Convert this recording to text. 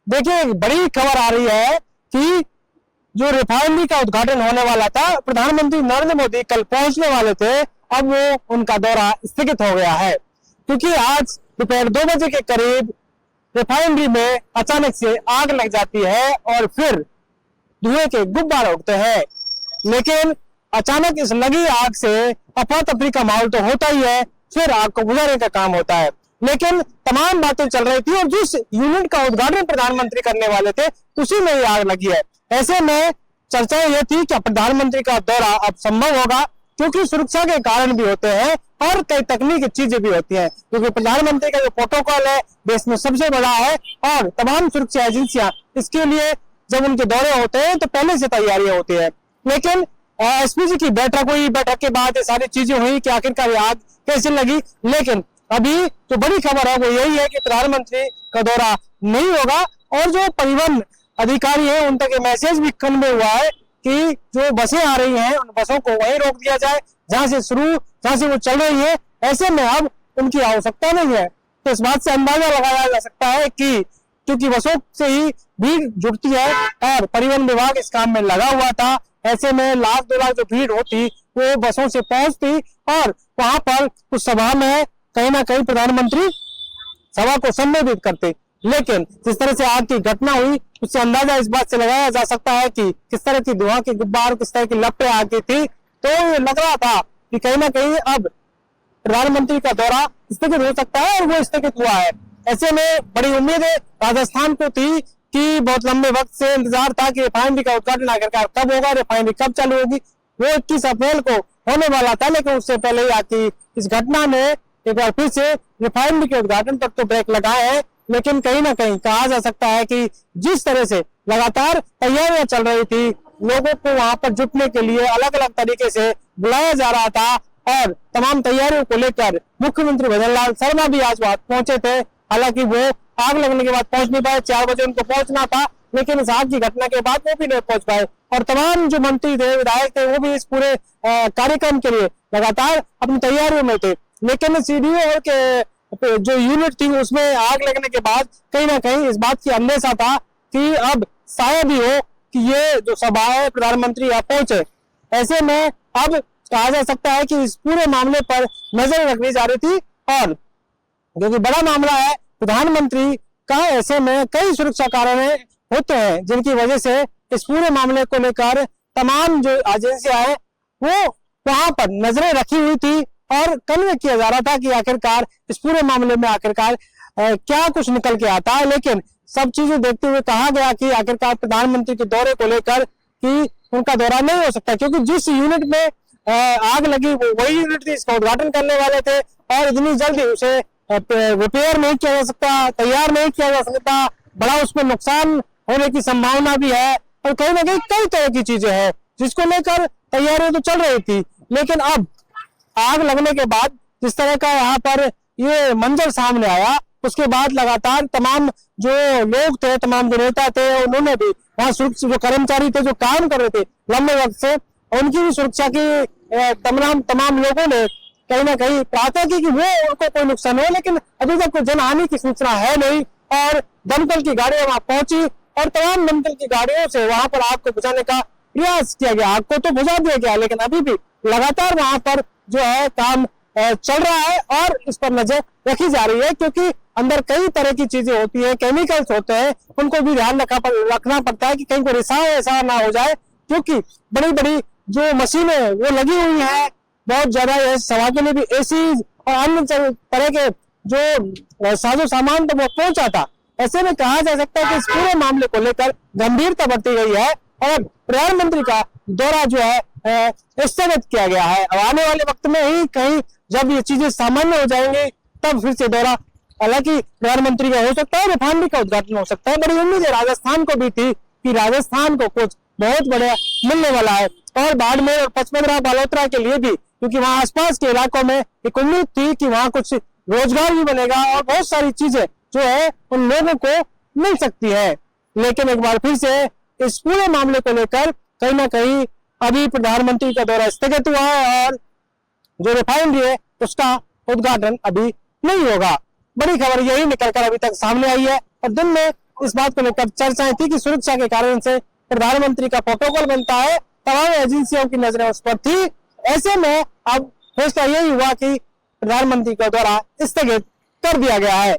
देखिए, एक बड़ी खबर आ रही है कि जो रिफाइनरी का उद्घाटन होने वाला था, प्रधानमंत्री नरेंद्र मोदी कल पहुंचने वाले थे, अब वो उनका दौरा स्थगित हो गया है क्योंकि आज दोपहर 2 बजे के करीब रिफाइनरी में अचानक से आग लग जाती है और फिर धुएं के गुब्बारे उठते हैं। लेकिन अचानक इस लगी आग से अफरा तफरी का माहौल तो होता ही है, फिर आग को बुझाने का काम होता है। लेकिन तमाम बातें चल रही थी और जिस यूनिट का उद्घाटन प्रधानमंत्री करने वाले थे उसी में ही आग लगी है। ऐसे में चर्चा यह थी कि प्रधानमंत्री का दौरा अब संभव होगा क्योंकि सुरक्षा के कारण भी होते हैं और कई तकनीकी चीजें भी होती हैं, क्योंकि प्रधानमंत्री का जो प्रोटोकॉल है देश में सबसे बड़ा है और तमाम सुरक्षा एजेंसियां इसके लिए जब उनके दौरे होते हैं तो पहले से तैयारियां होती है। लेकिन एसपीजी की बैठक हुई, बैठक के बाद ये सारी चीजें हुई कि आखिरकार आग कैसे लगी। लेकिन अभी जो बड़ी खबर है वो यही है कि प्रधानमंत्री का दौरा नहीं होगा और जो परिवहन अधिकारी है उन तक ये मैसेज भी कन्वे हुआ है कि जो बसें आ रही हैं उन बसों को वहीं रोक दिया जाए जहां से वो चल रही है। ऐसे में अब उनकी आवश्यकता नहीं है। तो इस बात से अंदाजा लगाया जा सकता है कि क्योंकि बसों से ही भीड़ जुटती है और परिवहन विभाग इस काम में लगा हुआ था, ऐसे में 1-2 लाख जो भीड़ होती वो बसों से पहुंचती और वहां पर उस सभा में कहीं ना कहीं प्रधानमंत्री सभा को संबोधित करते। लेकिन जिस तरह से आग की घटना हुई उससे अंदाजा इस बात से लगाया जा सकता है कि किस तरह की धुआं के गुब्बार, किस तरह की लपटें आग की थी। तो ये लग रहा था कि कहीं ना कहीं अब प्रधानमंत्री का दौरा स्थगित हो सकता है और वो स्थगित हुआ है। ऐसे में बड़ी उम्मीद है राजस्थान को थी कि बहुत लंबे वक्त से इंतजार था कि रिफाइनरी का उद्घाटन आखिरकार कब होगा, रिफाइनरी कब चालू होगी। वो 21 अप्रैल को होने वाला था, लेकिन उससे पहले ही आती इस घटना ने एक बार फिर से रिफाइनरी के उद्घाटन पर तो ब्रेक लगाए है। लेकिन कहीं ना कहीं कहा जा सकता है कि जिस तरह से लगातार तैयारियां चल रही थी, लोगों को वहां पर जुटने के लिए अलग अलग तरीके से बुलाया जा रहा था और तमाम तैयारियों को लेकर मुख्यमंत्री भजनलाल शर्मा भी आज वहां पहुंचे थे। हालांकि वो आग लगने के बाद पहुंच नहीं पाए, 4 बजे उनको पहुंचना था, लेकिन इस आग की घटना के बाद वो भी नहीं पहुंच पाए। और तमाम जो मंत्री थे, विधायक थे, वो भी इस पूरे कार्यक्रम के लिए लगातार अपनी तैयारियों में थे। लेकिन सीडीओ के जो यूनिट थी उसमें आग लगने के बाद कहीं ना कहीं इस बात की अंदेशा था कि अब शायद ही हो कि ये जो सभा है प्रधानमंत्री यहाँ पहुंचे। ऐसे में अब कहा जा सकता है कि इस पूरे मामले पर नजर रखनी जा रही थी और क्योंकि बड़ा मामला है प्रधानमंत्री का, ऐसे में कई सुरक्षा कारण होते हैं जिनकी वजह से इस पूरे मामले को लेकर तमाम जो एजेंसियां हैं वो वहां पर नजरें रखी हुई थी और कन्वे किया जा रहा था कि आखिरकार इस पूरे मामले में आखिरकार क्या कुछ निकल के आता है। लेकिन सब चीजें देखते हुए कहा गया कि आखिरकार प्रधानमंत्री के दौरे को लेकर कि उनका दौरा नहीं हो सकता, क्योंकि जिस यूनिट में आग लगी वो वही यूनिट थी, इसका उद्घाटन करने वाले थे और इतनी जल्दी उसे रिपेयर नहीं किया जा सकता, तैयार नहीं किया जा सकता, बड़ा उसमें नुकसान होने की संभावना भी है और कहीं ना कहीं कई तरह की चीजें हैं जिसको लेकर तैयारियां तो चल रही थी। लेकिन अब आग लगने के बाद जिस तरह का यहाँ पर ये मंजर सामने आया, उसके बाद लगातार तमाम जो लोग थे, तमाम जो नेता थे, उन्होंने भी वहाँ सुरक्षा जो कर्मचारी थे जो काम कर रहे थे लंबे वक्त से, उनकी भी सुरक्षा की तमाम लोगों ने कहीं ना कहीं प्रार्थना की कि वो उनको कोई नुकसान हो। लेकिन अभी तक कोई जनहानि की सूचना है नहीं और दमकल की गाड़ियां वहां पहुंची और तमाम दमकल की गाड़ियों से वहां पर आग को बुझाने का प्रयास किया गया। आग को तो बुझा दिया गया, लेकिन अभी भी लगातार वहां पर जो है काम चल रहा है और इस पर नजर रखी जा रही है, क्योंकि अंदर कई तरह की चीजें होती है, केमिकल्स होते हैं, उनको भी ध्यान रखना पड़ता है कि कहीं कोई रिसाव ऐसा ना हो जाए, क्योंकि बड़ी बड़ी जो मशीनें वो लगी हुई है, बहुत ज्यादा सभा के लिए भी एसी और अन्य तरह के जो साजो सामान तो वो पहुंचा था। ऐसे में कहा जा सकता है कि इस पूरे मामले को लेकर गंभीरता बरती गई है और प्रधानमंत्री का दौरा जो है स्थगित किया गया है। अब आने वाले वक्त में ही कहीं जब ये चीजें सामान्य हो जाएंगी तब फिर से दौरा हालांकि प्रधानमंत्री का हो सकता है, रिफाइनरी का उद्घाटन हो सकता है। बड़ी उम्मीद है राजस्थान को भी थी कि राजस्थान को कुछ बहुत बड़ा मिलने वाला है और बाड़मेर और पचमढ़ी बालोतरा के लिए भी, क्योंकि वहां आसपास के इलाकों में एक उम्मीद थी कि वहां कुछ रोजगार भी बनेगा और बहुत सारी चीजें जो है उन लोगों को मिल सकती है। लेकिन एक बार फिर से इस पूरे मामले को लेकर कहीं ना कहीं अभी प्रधानमंत्री का दौरा स्थगित हुआ है और जो रिफाइनरी है उसका उद्घाटन अभी नहीं होगा। बड़ी खबर यही निकलकर अभी तक सामने आई है और दिन में इस बात को लेकर चर्चाएं थी कि सुरक्षा के कारण से प्रधानमंत्री का प्रोटोकॉल बनता है, तमाम एजेंसियों की नजरें उस पर थी। ऐसे में अब फैसला यही हुआ कि प्रधानमंत्री का दौरा स्थगित कर दिया गया है।